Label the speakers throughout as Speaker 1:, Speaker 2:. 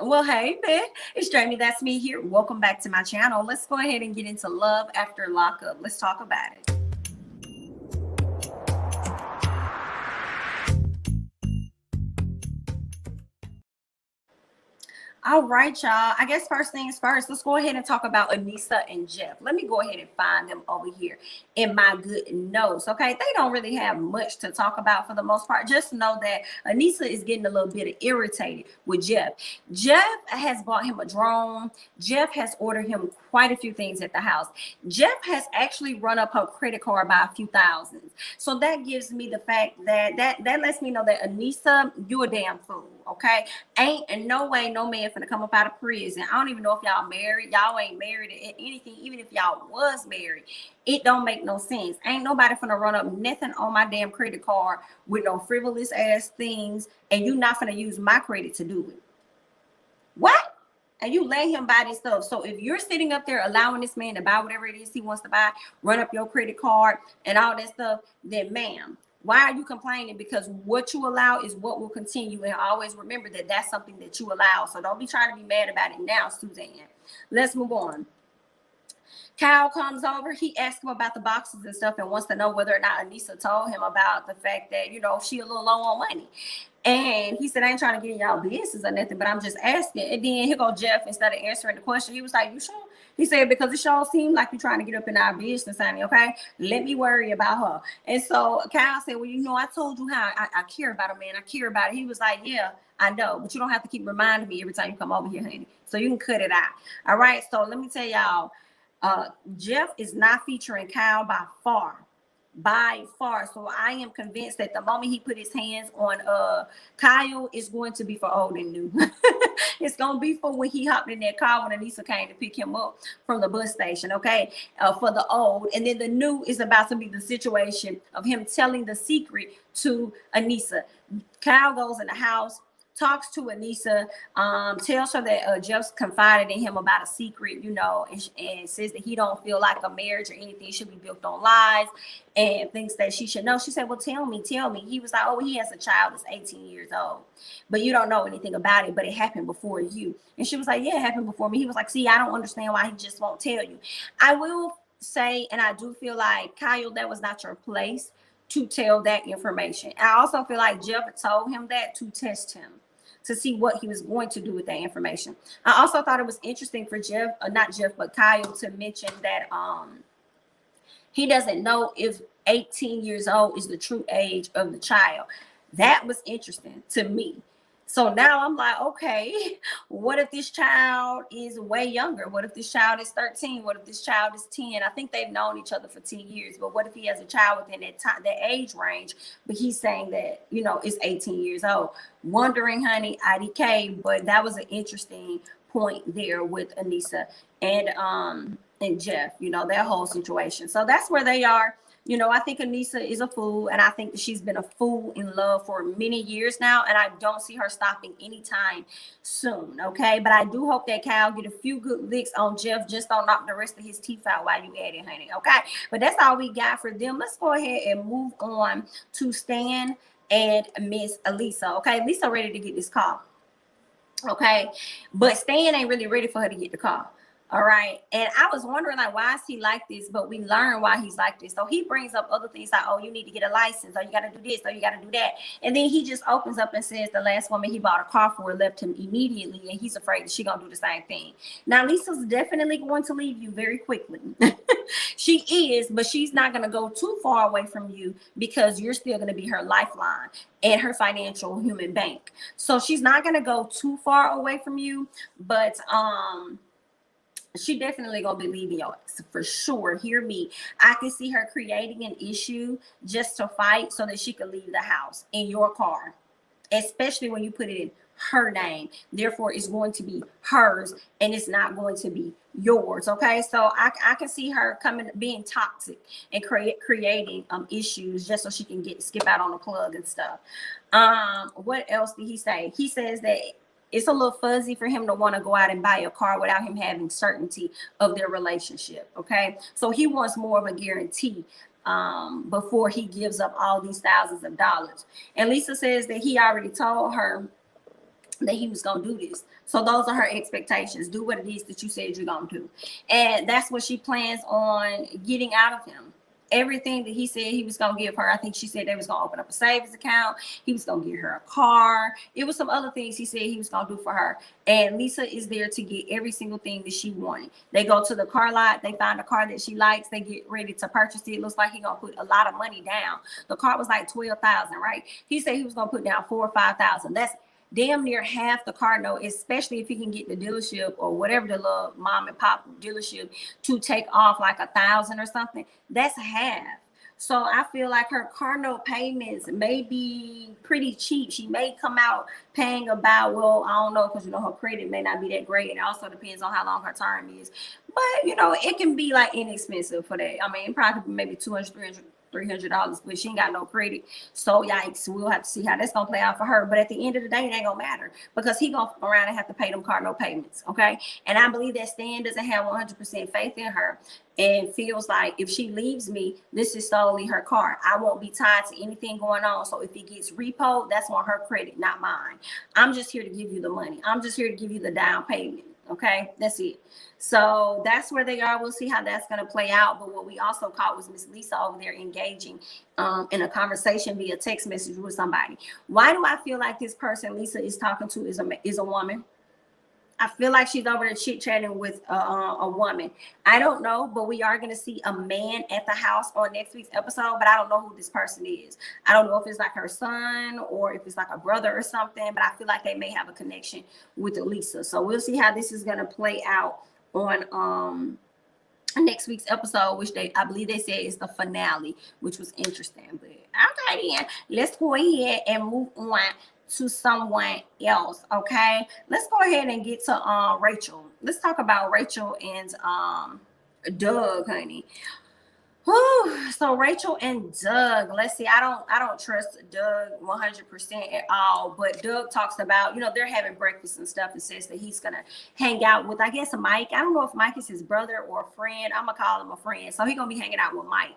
Speaker 1: Well, hey, man, it's Jamie. That's me here. Welcome back to my channel. Let's go ahead and get into love after lockup. Let's talk about it. All right, y'all. I guess first things first, let's go ahead and talk about Anissa and Jeff. Let me go ahead and find them over here in my good notes. Okay, they don't really have much to talk about for the most part. Just know that Anissa is getting a little bit irritated with Jeff. Jeff has bought him a drone. Jeff has ordered him quite a few things at the house. Jeff has actually run up her credit card by a few thousands. So that gives me the fact that that lets me know that Anissa, you a damn fool. Okay, ain't in no way no man finna come up out of prison. I don't even know if y'all married. Y'all ain't married or anything. Even if y'all was married, it don't make no sense. Ain't nobody finna run up nothing on my damn credit card with no frivolous ass things, and you not finna use my credit to do it. What? And you let him buy this stuff. So if you're sitting up there allowing this man to buy whatever it is he wants to buy, run up your credit card and all that stuff, then ma'am, why are you complaining? Because what you allow is what will continue. And always remember that that's something that you allow. So don't be trying to be mad about it now, Suzanne. Let's move on. Kyle comes over. He asks him about the boxes and stuff and wants to know whether or not Anissa told him about the fact that, you know, she a little low on money. And he said, I ain't trying to get in y'all business or nothing, but I'm just asking. And then here go Jeff, instead of answering the question, he was like, you sure? He said, because it sure seems like you're trying to get up in our business, honey, okay? Let me worry about her. And so Kyle said, well, you know, I told you how I care about a man. I care about it. He was like, yeah, I know, but you don't have to keep reminding me every time you come over here, honey. So you can cut it out. All right, so let me tell y'all, Jeff is not featuring Kyle by far. So I am convinced that the moment he put his hands on Kyle, is going to be for old and new. It's gonna be for when he hopped in that car when Anissa came to pick him up from the bus station, okay? For the old, and then the new is about to be the situation of him telling the secret to Anissa. Kyle goes in the house, talks to Anissa, tells her that Jeff's confided in him about a secret, you know, and says that he don't feel like a marriage or anything should be built on lies, and thinks that she should know. She said, well, tell me. He was like, oh, he has a child that's 18 years old, but you don't know anything about it, but it happened before you. And she was like, yeah, it happened before me. He was like, see, I don't understand why he just won't tell you. I will say, and I do feel like, Kyle, that was not your place to tell that information. I also feel like Jeff told him that to test him, to see what he was going to do with that information. I also thought it was interesting for Jeff, not Jeff, but Kyle, to mention that he doesn't know if 18 years old is the true age of the child. That was interesting to me. So now I'm like, okay, what if this child is way younger? What if this child is 13? What if this child is 10? I think they've known each other for 10 years, but what if he has a child within that time, that age range, but he's saying that, you know, it's 18 years old? Wondering, honey, IDK, but that was an interesting point there with Anissa and Jeff, you know, that whole situation. So that's where they are. You know, I think Anissa is a fool, and I think that she's been a fool in love for many years now, and I don't see her stopping anytime soon, okay? But I do hope that Kyle get a few good licks on Jeff. Just don't knock the rest of his teeth out while you at it, honey, okay? But that's all we got for them. Let's go ahead and move on to Stan and Miss Elisa, okay? Lisa ready to get this call, okay? But Stan ain't really ready for her to get the call. All right. And I was wondering, like, why is he like this? But we learn why he's like this. So he brings up other things like, oh, you need to get a license, or you got to do this, or you got to do that. And then he just opens up and says the last woman he bought a car for left him immediately, and he's afraid that she's going to do the same thing. Now, Lisa's definitely going to leave you very quickly. She is, but she's not going to go too far away from you, because you're still going to be her lifeline and her financial human bank. So she's not going to go too far away from you, but she definitely gonna be leaving you for sure. Hear me. I can see her creating an issue just to fight so that she can leave the house in your car, especially when you put it in her name. Therefore, it's going to be hers and it's not going to be yours. Okay, so I can see her being toxic and creating issues just so she can skip out on the plug and stuff. What else did he say? He says that it's a little fuzzy for him to want to go out and buy a car without him having certainty of their relationship. Okay, so he wants more of a guarantee before he gives up all these thousands of dollars. And Lisa says that he already told her that he was going to do this. So those are her expectations. Do what it is that you said you're going to do. And that's what she plans on getting out of him. Everything that he said he was going to give her. I think she said they was going to open up a savings account. He was going to get her a car. It was some other things he said he was going to do for her. And Lisa is there to get every single thing that she wanted. They go to the car lot. They find a car that she likes. They get ready to purchase it. It looks like he's going to put a lot of money down. The car was like $12,000, right? He said he was going to put down $4,000 or $5,000. That's damn near half the car note, especially if he can get the dealership or whatever the little mom and pop dealership to take off like $1,000 or something. That's half. So I feel like her car note payments may be pretty cheap. She may come out paying about, well, I don't know, because you know her credit may not be that great. And it also depends on how long her term is. But you know, it can be like inexpensive for that. I mean, it probably maybe $200, $300, but she ain't got no credit. So yikes, we'll have to see how that's gonna play out for her. But at the end of the day, it ain't gonna matter because he gonna go around and have to pay them car note payments. Okay. And I believe that Stan doesn't have 100% faith in her and feels like if she leaves me, this is solely her car. I won't be tied to anything going on. So if it gets repoed, that's on her credit, not mine. I'm just here to give you the money. I'm just here to give you the down payment. Okay, that's it. So that's where they are. We'll see how that's going to play out. But what we also caught was Miss Lisa over there engaging in a conversation via text message with somebody. Why do I feel like this person Lisa is talking to is a woman? I feel like she's over there chit-chatting with a woman. I don't know, but we are going to see a man at the house on next week's episode, but I don't know who this person is. I don't know if it's like her son or if it's like a brother or something, but I feel like they may have a connection with Lisa. So we'll see how this is going to play out on next week's episode, which I believe they said is the finale, which was interesting. But okay, then let's go ahead and move on to someone else. Okay, let's go ahead and get to Rachel. Let's talk about Rachel and Doug, honey. Whew. So Rachel and Doug, let's see. I don't trust Doug 100% at all, but Doug talks about, you know, they're having breakfast and stuff and says that he's gonna hang out with, I guess, Mike. I don't know if Mike is his brother or a friend. I'm gonna call him a friend. So he's gonna be hanging out with Mike.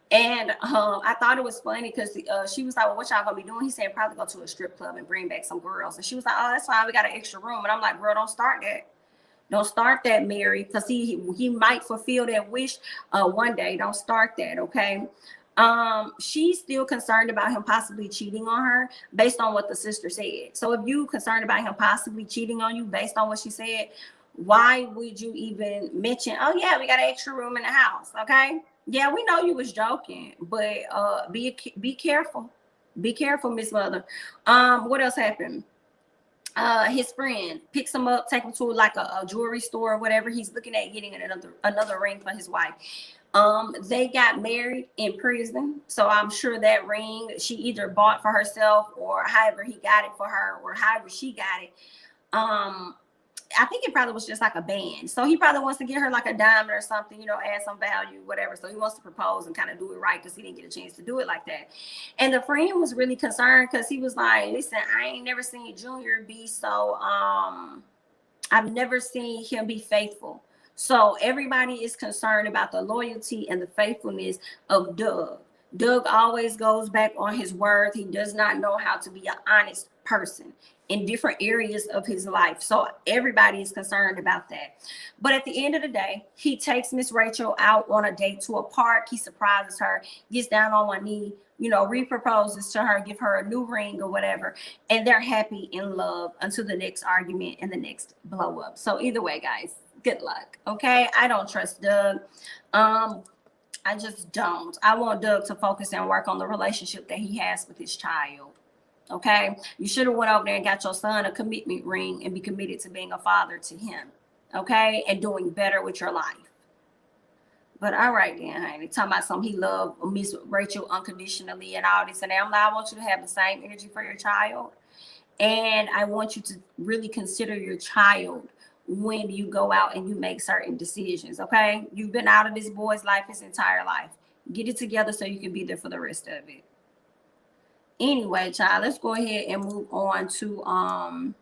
Speaker 1: And I thought it was funny because she was like, well, what y'all gonna be doing? He said probably go to a strip club and bring back some girls. And she was like, oh, that's fine, we got an extra room. And I'm like, girl, don't start that. Don't start that, Mary, because he might fulfill that wish one day. Don't start that, okay? She's still concerned about him possibly cheating on her based on what the sister said. So if you concerned about him possibly cheating on you based on what she said, why would you even mention, oh yeah, we got an extra room in the house, okay? Yeah, we know you was joking, but be careful. Be careful, Miss Mother. What else happened? His friend picks him up, take him to like a jewelry store or whatever. He's looking at getting another ring for his wife. They got married in prison, so I'm sure that ring she either bought for herself or however he got it for her or however she got it. I think it probably was just like a band. So he probably wants to get her like a diamond or something, you know, add some value, whatever. So he wants to propose and kind of do it right because he didn't get a chance to do it like that. And the friend was really concerned because he was like, listen, I ain't never seen Junior be so, I've never seen him be faithful. So everybody is concerned about the loyalty and the faithfulness of Doug. Doug always goes back on his word. He does not know how to be an honest person in different areas of his life. So everybody is concerned about that. But at the end of the day, he takes Miss Rachel out on a date to a park. He surprises her, gets down on one knee, you know, reproposes to her, give her a new ring or whatever. And they're happy in love until the next argument and the next blow up. So either way, guys, good luck. Okay. I don't trust Doug. I just don't. I want Doug to focus and work on the relationship that he has with his child. Okay, you should have went over there and got your son a commitment ring and be committed to being a father to him. Okay, and doing better with your life. But all right then, honey, talking about something he loved Miss Rachel unconditionally and all this and that. I'm like, I want you to have the same energy for your child, and I want you to really consider your child when you go out and you make certain decisions. Okay, you've been out of this boy's life his entire life. Get it together so you can be there for the rest of it. Anyway, child, let's go ahead and move on to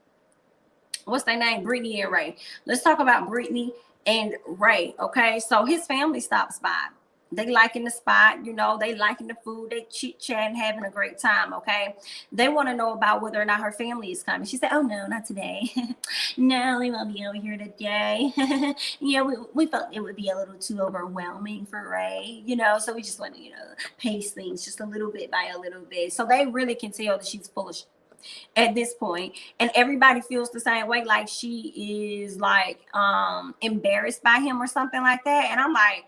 Speaker 1: what's their name? Brittany and Ray. Let's talk about Brittany and Ray. Okay, so his family stops by. They liking the spot, you know, they liking the food, they chit chatting, having a great time. Okay. They want to know about whether or not her family is coming. She said, oh no, not today. No, we won't be over here today. Yeah, we felt it would be a little too overwhelming for Ray, you know, so we just want to, you know, pace things just a little bit by a little bit. So they really can tell that she's full of at this point, and everybody feels the same way, like she is like embarrassed by him or something like that. And I'm like,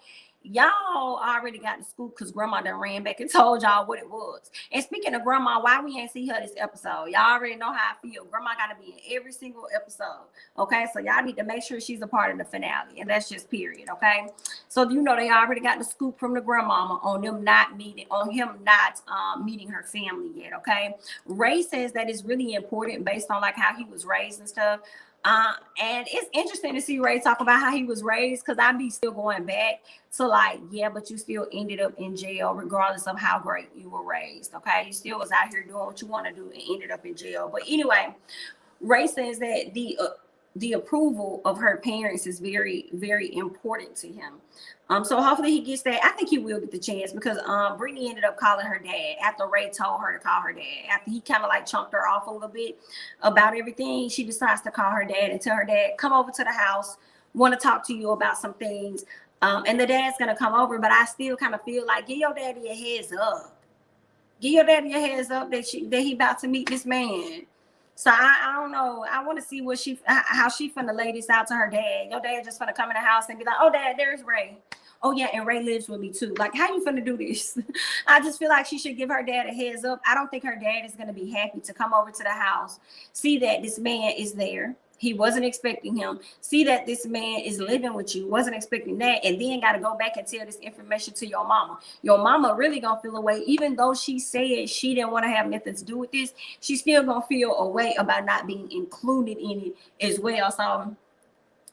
Speaker 1: y'all already got the scoop because grandma done ran back and told y'all what it was. And speaking of grandma, why we ain't see her this episode? Y'all already know how I feel. Grandma got to be in every single episode. Okay, so y'all need to make sure she's a part of the finale, and that's just period. Okay, so you know they already got the scoop from the grandmama on them not meeting, on him not meeting her family yet. Okay, Ray says that it's really important based on like how he was raised and stuff. And it's interesting to see Ray talk about how he was raised, because I'd be still going back to like, yeah, but you still ended up in jail regardless of how great you were raised. Okay, you still was out here doing what you want to do and ended up in jail. But anyway, Ray says that the approval of her parents is very, very important to him. So hopefully he gets that. I think he will get the chance, because Brittany ended up calling her dad after Ray told her to call her dad. After he kind of like chunked her off a little bit about everything, she decides to call her dad and tell her dad, come over to the house, want to talk to you about some things. And the dad's gonna come over, but I still kind of feel like, give your daddy a heads up. Give your daddy a heads up that he about to meet this man. So I don't know. I want to see how she finna lay this out to her dad. Your dad just finna come in the house and be like, oh, dad, there's Ray. Oh, yeah, and Ray lives with me too. Like, how you finna do this? I just feel like she should give her dad a heads up. I don't think her dad is going to be happy to come over to the house, see that this man is there. He wasn't expecting him. See that this man is living with you. Wasn't expecting that. And then got to go back and tell this information to your mama. Your mama really going to feel a way. Even though she said she didn't want to have nothing to do with this, she's still going to feel a way about not being included in it as well. So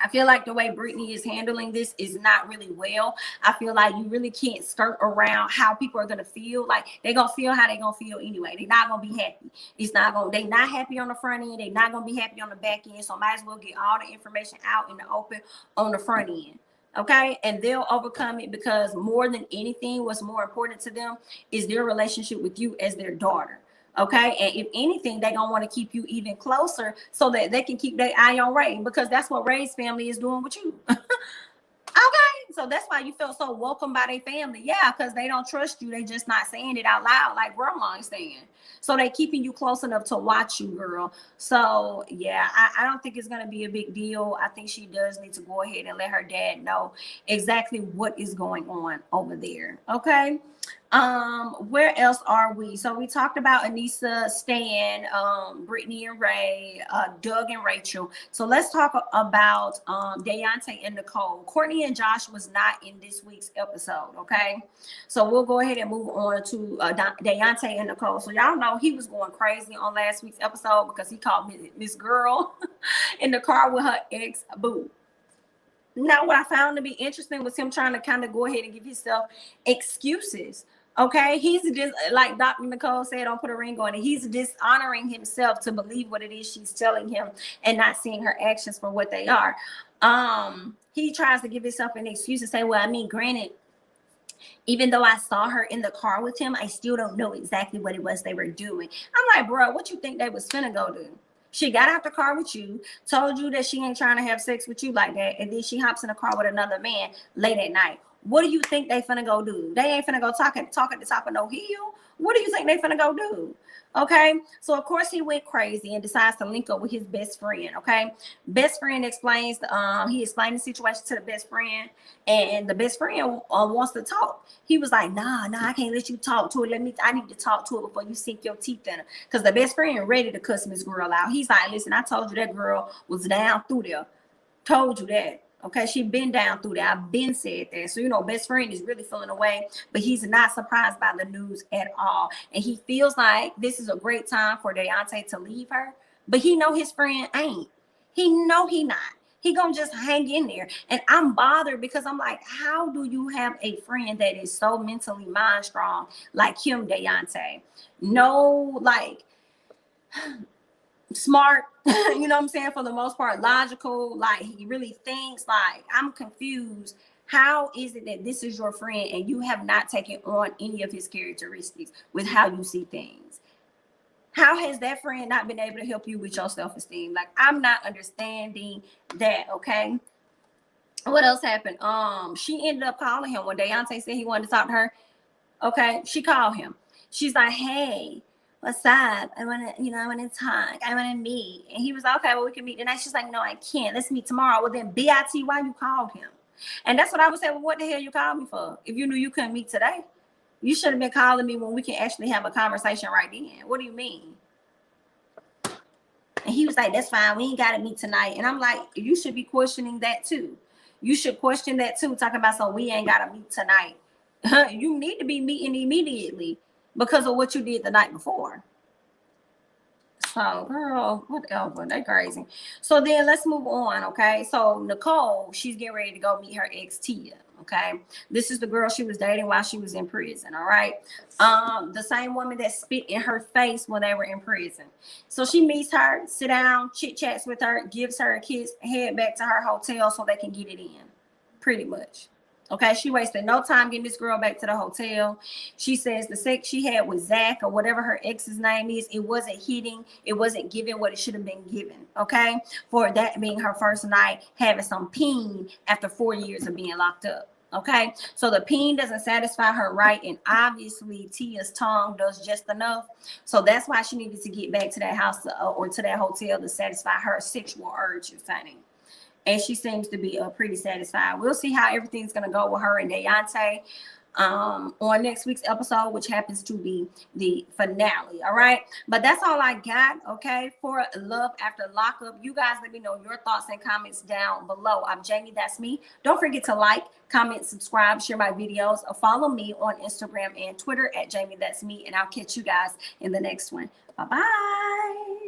Speaker 1: I feel like the way Brittany is handling this is not really well. I feel like you really can't skirt around how people are gonna feel. Like they're gonna feel how they're gonna feel anyway. They're not gonna be happy. They're not happy on the front end. They're not gonna be happy on the back end. So might as well get all the information out in the open on the front end. Okay, and they'll overcome it, because more than anything, what's more important to them is their relationship with you as their daughter. Okay, and if anything, they're gonna want to keep you even closer so that they can keep their eye on Ray, because that's what Ray's family is doing with you. Okay, so that's why you felt so welcome by their family. Yeah, because they don't trust you. They just not saying it out loud like grandma is saying. So they keeping you close enough to watch you, girl. So yeah, I don't think it's gonna be a big deal. I think she does need to go ahead and let her dad know exactly what is going on over there. Okay. Where else are we? So we talked about Anissa, Stan, Brittany and Ray, Doug and Rachel. So let's talk about DAONTE and Nicole. Courtney and Josh was not in this week's episode. Okay, so we'll go ahead and move on to DAONTE and Nicole. So y'all know he was going crazy on last week's episode because he called Miss Girl in the car with her ex-boo. Now, what I found to be interesting was him trying to kind of go ahead and give himself excuses. Okay, he's just like Dr. Nicole said, don't put a ring on it. He's dishonoring himself to believe what it is she's telling him and not seeing her actions for what they are. He tries to give himself an excuse and say, well, I mean, granted, even though I saw her in the car with him, I still don't know exactly what it was they were doing. I'm like, bro, what you think they was finna go do? She got out the car with you, told you that she ain't trying to have sex with you like that, and then she hops in the car with another man late at night. What do you think they finna go do? They ain't finna go talk at the top of no hill. What do you think they finna go do? Okay, so of course he went crazy and decides to link up with his best friend. Okay, best friend explains he explained the situation to the best friend, and the best friend wants to talk. He was like, nah, I can't let you talk to her. I need to talk to her before you sink your teeth in her. Because the best friend ready to cuss Miss Girl out. He's like, listen, I told you that girl was down through there. Told you that. Okay, she been down through that. I've been said that. So, you know, best friend is really feeling away, but he's not surprised by the news at all. And he feels like this is a great time for DAONTE to leave her, but he know his friend ain't. He know he not. He gonna just hang in there. And I'm bothered because I'm like, how do you have a friend that is so mentally mind strong like him, DAONTE? No, like smart, you know what I'm saying, for the most part, logical, like he really thinks. Like, I'm confused How is it that this is your friend and you have not taken on any of his characteristics with how you see things? How has that friend not been able to help you with your self-esteem? Like, I'm not understanding that, okay? What else happened? She ended up calling him one day. DAONTE said he wanted to talk to her. Okay, she called him. She's like, hey, what's up? I want to, I want to talk. I want to meet. And he was like, okay, well, we can meet tonight. She's like, no, I can't. Let's meet tomorrow. Well, then, BIT, why you called him? And that's what I would say. Well, what the hell you called me for? If you knew you couldn't meet today, you should have been calling me when we can actually have a conversation right then. What do you mean? And he was like, that's fine. We ain't got to meet tonight. And I'm like, you should be questioning that too. You should question that too, talking about, so we ain't got to meet tonight. You need to be meeting immediately because of what you did the night before. So, girl, whatever. They crazy. So then let's move on, okay? So Nicole, she's getting ready to go meet her ex Tia, okay? This is the girl she was dating while she was in prison, all right? The same woman that spit in her face when they were in prison. So she meets her, sit down, chit-chats with her, gives her a kiss, head back to her hotel so they can get it in, pretty much. Okay, she wasted no time getting this girl back to the hotel. She says the sex she had with Zach or whatever her ex's name is, it wasn't hitting. It wasn't giving what it should have been given. Okay, for that being her first night having some peen after 4 years of being locked up. Okay, so the peen doesn't satisfy her, right? And obviously Tia's tongue does just enough. So that's why she needed to get back to that house or to that hotel to satisfy her sexual urge, you're saying. And she seems to be pretty satisfied. We'll see how everything's going to go with her and DAONTE on next week's episode, which happens to be the finale. All right. But that's all I got. Okay. For Love After Lockup. You guys let me know your thoughts and comments down below. I'm Jamie. That's me. Don't forget to like, comment, subscribe, share my videos. Follow me on Instagram and Twitter at Jamie. That's me. And I'll catch you guys in the next one. Bye-bye.